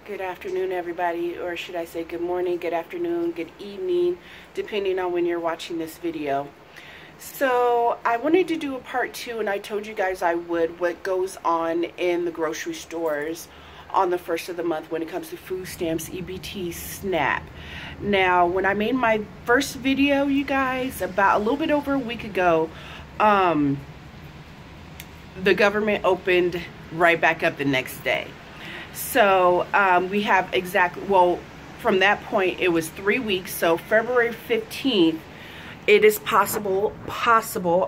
Good afternoon, everybody, or should I say good morning, good afternoon, good evening, depending on when you're watching this video. So I wanted to do a part 2, and I told you guys I would, what goes on in the grocery stores on the first of the month when it comes to food stamps, EBT, SNAP. Now, when I made my first video, you guys, about a little bit over a week ago, the government opened right back up the next day. So we have from that point it was 3 weeks. So February 15th, it is possible,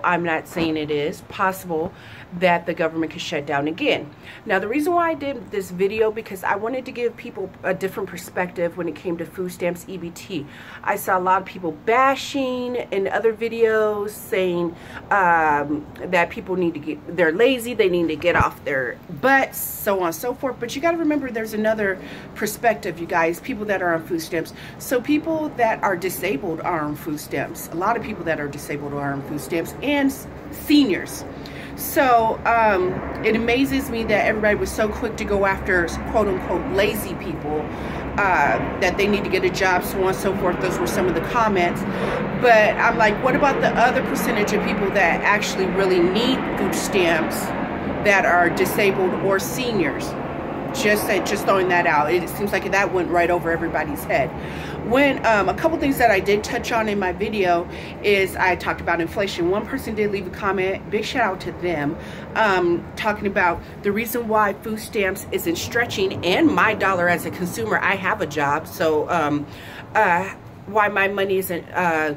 I'm not saying it is possible, that the government could shut down again. Now, the reason why I did this video, because I wanted to give people a different perspective when it came to food stamps EBT. I saw a lot of people bashing in other videos, saying that people need to they're lazy, they need to get off their butts, so on and so forth. But you got to remember, there's another perspective, you guys, people that are on food stamps. So people that are disabled are on food stamps. A lot of people that are disabled are on food stamps, and seniors. So it amazes me that everybody was so quick to go after quote unquote lazy people, that they need to get a job, so on and so forth. Those were some of the comments. But I'm like, what about the other percentage of people that actually really need food stamps that are disabled or seniors? Just throwing that out. It seems like that went right over everybody's head. When a couple things that I did touch on in my video is I talked about inflation. One person did leave a comment, big shout out to them, talking about the reason why food stamps isn't stretching, and my dollar as a consumer. I have a job, so why my money isn't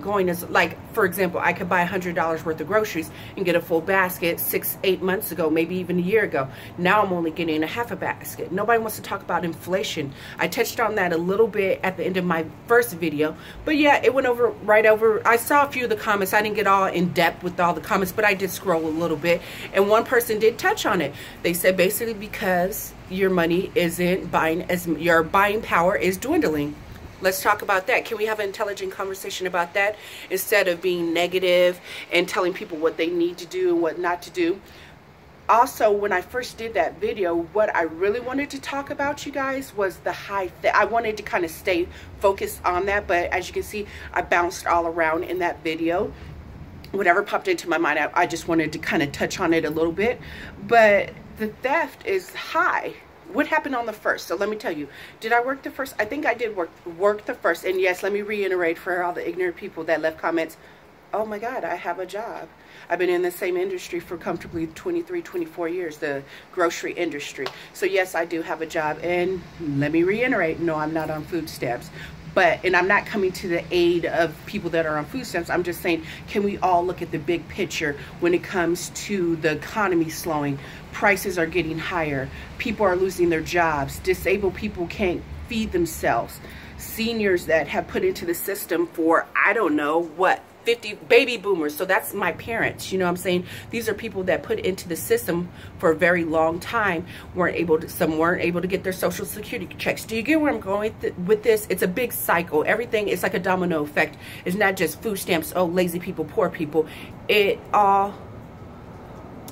going as, like, for example, I could buy $100 worth of groceries and get a full basket 6-8 months ago, maybe even a year ago. Now I'm only getting a half a basket. Nobody wants to talk about inflation. I touched on that a little bit at the end of my first video, but yeah, it went right over. I saw a few of the comments. I didn't get all in depth with all the comments, but I did scroll a little bit, and one person did touch on it. They said basically because your money isn't buying, as your buying power is dwindling. Let's talk about that. Can we have an intelligent conversation about that instead of being negative and telling people what they need to do and what not to do? Also, when I first did that video, what I really wanted to talk about, you guys, was the high I wanted to kind of stay focused on that, but as you can see, I bounced all around in that video. Whatever popped into my mind, I just wanted to kind of touch on it a little bit. But the theft is high. What happened on the first? So let me tell you, did I work the first? I think I did work the first. And yes, let me reiterate for all the ignorant people that left comments. Oh my God, I have a job. I've been in the same industry for comfortably 23, 24 years, the grocery industry. So yes, I do have a job. And let me reiterate, no, I'm not on food stamps. And I'm not coming to the aid of people that are on food stamps. I'm just saying, can we all look at the big picture when it comes to the economy slowing? Prices are getting higher. People are losing their jobs. Disabled people can't feed themselves. Seniors that have put into the system for, I don't know what, 50 baby boomers. So that's my parents, you know what I'm saying? These are people that put into the system for a very long time, some weren't able to get their social security checks. Do you get where I'm going with this? It's a big cycle. Everything is like a domino effect. It's not just food stamps, oh, lazy people, poor people. It all,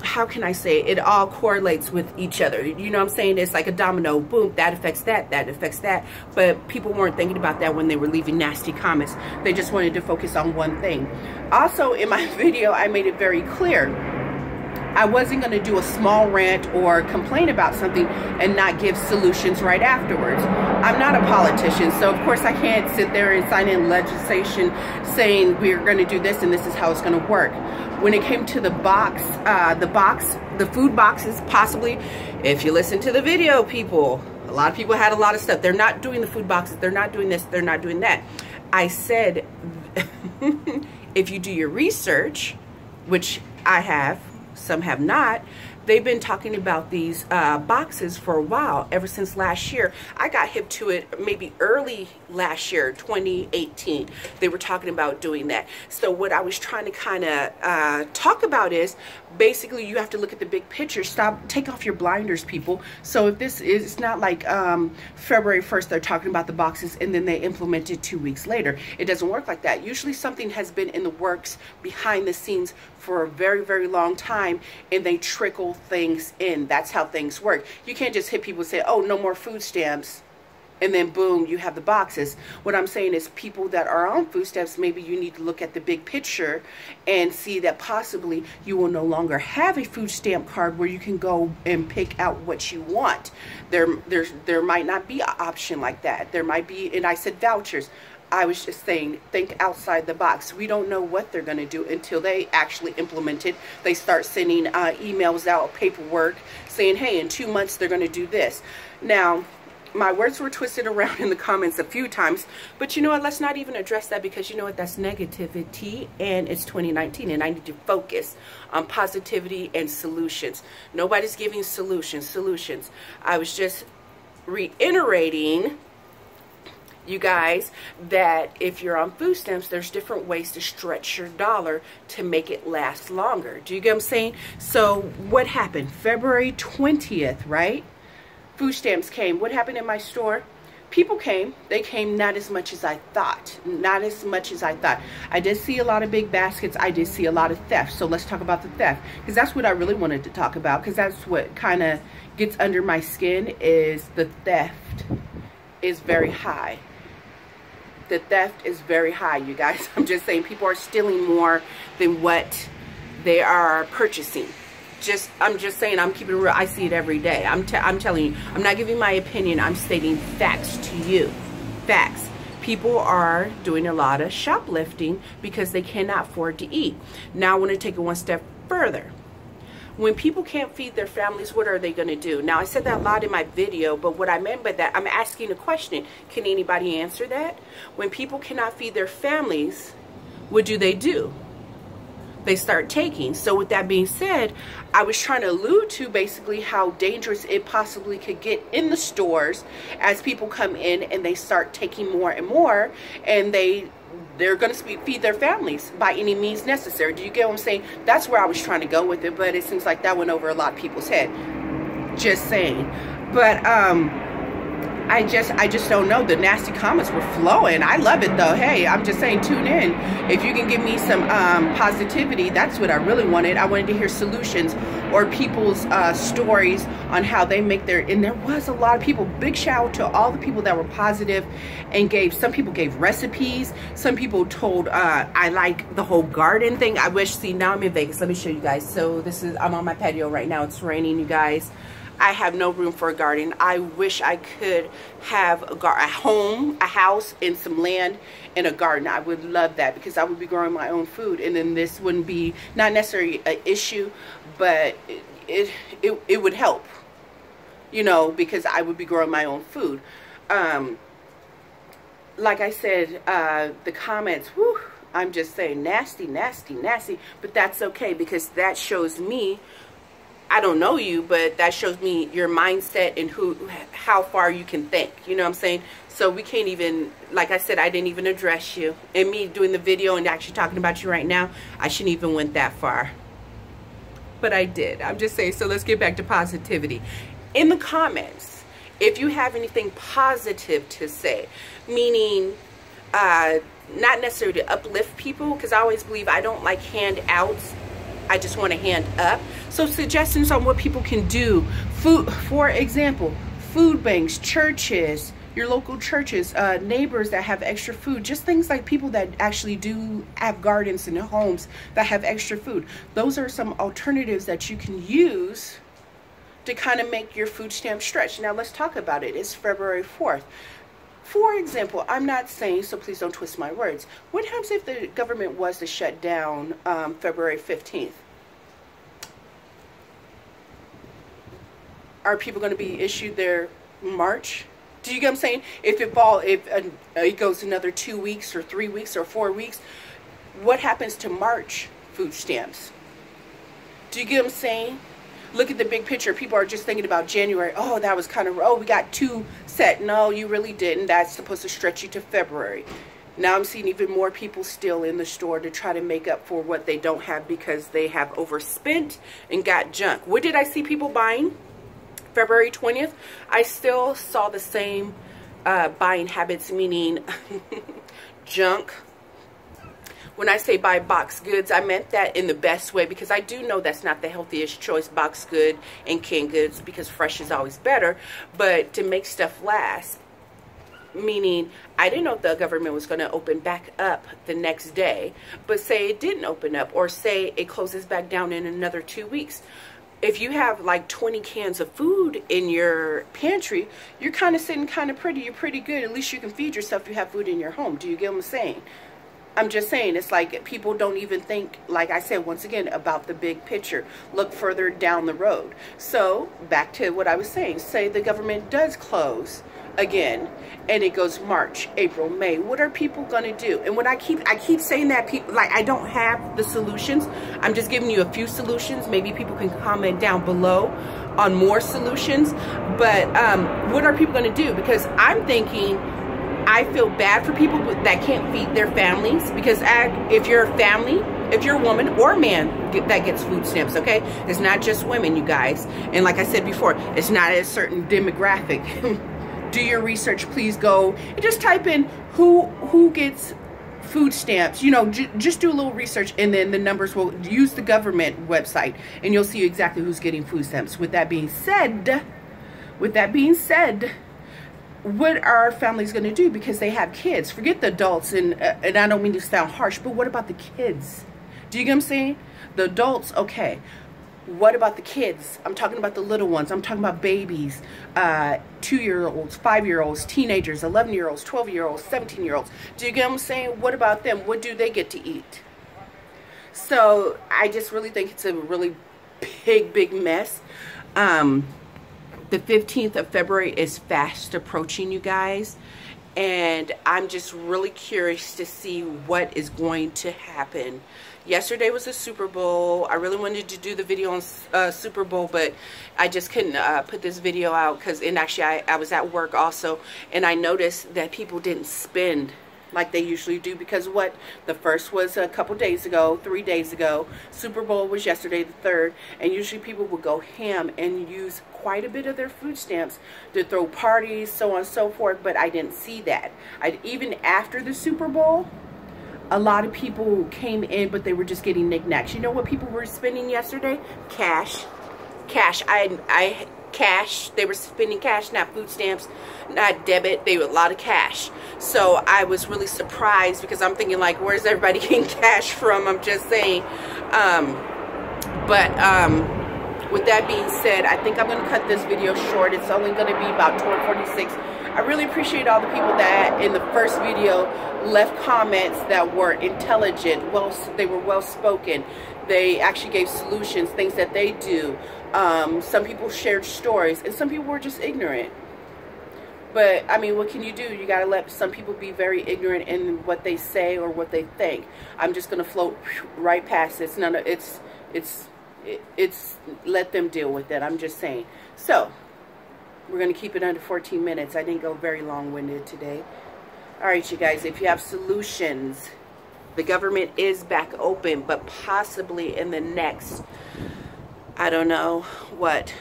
how can I say it? It all correlates with each other. You know what I'm saying? It's like a domino. Boom, that affects that, that affects that. But people weren't thinking about that when they were leaving nasty comments. They just wanted to focus on one thing. Also, in my video, I made it very clear. I wasn't going to do a small rant or complain about something and not give solutions right afterwards. I'm not a politician, so of course I can't sit there and sign in legislation saying we're going to do this and this is how it's going to work. When it came to the food boxes, possibly, if you listen to the video, people, a lot of people had a lot of stuff. They're not doing the food boxes. They're not doing this. They're not doing that. I said, if you do your research, which I have, some have not, they've been talking about these boxes for a while, ever since last year. I got hip to it maybe early last year, 2018. They were talking about doing that. So what I was trying to kind of talk about is basically you have to look at the big picture. Take off your blinders, people. So if this is, it's not like February 1st they're talking about the boxes and then they implement it 2 weeks later. It doesn't work like that. Usually something has been in the works behind the scenes for a very, very long time, and they trickle things in. That's how things work. You can't just hit people and say, oh, no more food stamps. and then boom, you have the boxes. What I'm saying is people that are on food stamps, maybe you need to look at the big picture and see that possibly you will no longer have a food stamp card where you can go and pick out what you want. There might not be an option like that. There might be, and I said vouchers. I was just saying, think outside the box. We don't know what they're going to do until they actually implement it. They start sending emails out, paperwork, saying, hey, in 2 months they're going to do this. Now, my words were twisted around in the comments a few times, but you know what, let's not even address that, because you know what, that's negativity, and it's 2019, and I need to focus on positivity and solutions. Nobody's giving solutions. I was just reiterating, you guys, that if you're on food stamps, there's different ways to stretch your dollar to make it last longer. Do you get what I'm saying? So what happened? February 20th, right? Food stamps came. What happened in my store? People came. They came not as much as I thought. Not as much as I thought. I did see a lot of big baskets. I did see a lot of theft. So let's talk about the theft, because that's what I really wanted to talk about, because that's what kind of gets under my skin, is the theft is very high. The theft is very high, you guys. I'm just saying, people are stealing more than what they are purchasing. I'm just saying, I'm keeping it real. I see it every day. I'm telling you, I'm not giving my opinion. I'm stating facts to you. Facts. People are doing a lot of shoplifting because they cannot afford to eat. Now I want to take it one step further. When people can't feed their families, what are they going to do? Now, I said that a lot in my video, but what I meant by that, I'm asking a question. Can anybody answer that? When people cannot feed their families, what do? They start taking. So with that being said, I was trying to allude to basically how dangerous it possibly could get in the stores as people come in and they start taking more and more, and they're going to feed their families by any means necessary. Do you get what I'm saying? That's where I was trying to go with it, but it seems like that went over a lot of people's head. Just saying. But I just don't know. The nasty comments were flowing. I love it though. Hey, I'm just saying, tune in. If you can give me some positivity, that's what I really wanted. I wanted to hear solutions or people's stories on how they make their, and there was a lot of people. Big shout out to all the people that were positive and some people gave recipes. Some people told, I like the whole garden thing. I wish, see, now I'm in Vegas. Let me show you guys. So I'm on my patio right now. It's raining, you guys. I have no room for a garden. I wish I could have a home, a house, and some land and a garden. I would love that, because I would be growing my own food, and then this wouldn't be not necessarily an issue, but it would help, you know, because I would be growing my own food. Like I said, the comments, whew, I'm just saying, nasty, nasty, nasty, but that's okay, because that shows me, I don't know you, but that shows me your mindset and how far you can think. You know what I'm saying? So we can't even, like I said, I didn't even address you. And me doing the video and actually talking about you right now, I shouldn't even went that far. But I did. I'm just saying, so let's get back to positivity. In the comments, if you have anything positive to say, meaning not necessarily to uplift people, because I always believe I don't like handouts. I just want to hand up. So suggestions on what people can do. Food, for example, food banks, churches, your local churches, neighbors that have extra food, just things like people that actually do have gardens in their homes that have extra food. Those are some alternatives that you can use to kind of make your food stamp stretch. Now let's talk about it. It's February 4th. For example, I'm not saying, so please don't twist my words. What happens if the government was to shut down February 15th? Are people going to be issued their March? Do you get what I'm saying? If it goes another 2 weeks or 3 weeks or 4 weeks, what happens to March food stamps? Do you get what I'm saying? Look at the big picture. People are just thinking about January. Oh, that was kind of, oh, we got 2 set. No, you really didn't. That's supposed to stretch you to February. Now I'm seeing even more people still in the store to try to make up for what they don't have because they have overspent and got junk. What did I see people buying? February 20th, I still saw the same buying habits, meaning junk. When I say buy boxed goods, I meant that in the best way, because I do know that's not the healthiest choice, boxed good and canned goods, because fresh is always better. But to make stuff last, Meaning, I didn't know if the government was going to open back up the next day, but say it didn't open up, or say it closes back down in another 2 weeks. If you have like 20 cans of food in your pantry, you're kind of sitting kind of pretty. You're pretty good. At least you can feed yourself if you have food in your home. Do you get what I'm saying? I'm just saying, it's like people don't even think, like I said, once again, about the big picture. Look further down the road. So back to what I was saying. Say the government does close again, and it goes March, April, May. What are people going to do? And when I keep saying that, people, like, I don't have the solutions. I'm just giving you a few solutions. Maybe people can comment down below on more solutions. But what are people going to do? Because I'm thinking, I feel bad for people that can't feed their families, because if you're a family, if you're a woman or man that gets food stamps, okay? It's not just women, you guys. And like I said before, it's not a certain demographic. Do your research, please go and just type in who gets food stamps. You know, just do a little research, and then the numbers will use the government website, and you'll see exactly who's getting food stamps. With that being said, what are families going to do? Because they have kids. Forget the adults, and I don't mean to sound harsh, but what about the kids? Do you get what I'm saying? The adults, okay. What about the kids? I'm talking about the little ones. I'm talking about babies, 2-year-olds, 5-year-olds, teenagers, 11-year-olds, 12-year-olds, 17-year-olds. Do you get what I'm saying? What about them? What do they get to eat? So I just really think it's a really big mess. The 15th of February is fast approaching, you guys, and I'm just really curious to see what is going to happen. Yesterday was the Super Bowl. I really wanted to do the video on Super Bowl, but I just couldn't put this video out because, and actually I was at work also, and I noticed that people didn't spend like they usually do, because what, the first was a couple days ago, 3 days ago, Super Bowl was yesterday, the 3rd, and usually people would go ham and use quite a bit of their food stamps to throw parties, so on and so forth, but I didn't see that. Even after the Super Bowl, a lot of people came in, but they were just getting knickknacks. You know what people were spending yesterday? Cash. Cash. They were spending cash, not food stamps, not debit. They were a lot of cash. So I was really surprised, because I'm thinking, like, where's everybody getting cash from? I'm just saying. With that being said, I think I'm going to cut this video short. It's only going to be about 12:46. I really appreciate all the people that in the first video left comments that were intelligent. They were well spoken. They actually gave solutions, things that they do. Some people shared stories, and some people were just ignorant. But I mean, what can you do? You gotta let some people be very ignorant in what they say or what they think. I'm just gonna float right past this. It's let them deal with it. I'm just saying. So we're gonna keep it under 14 minutes. I didn't go very long-winded today. All right, you guys. If you have solutions, the government is back open, but possibly in the next, I don't know what,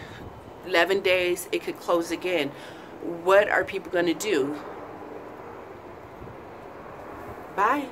11 days it could close again. What are people going to do? Bye.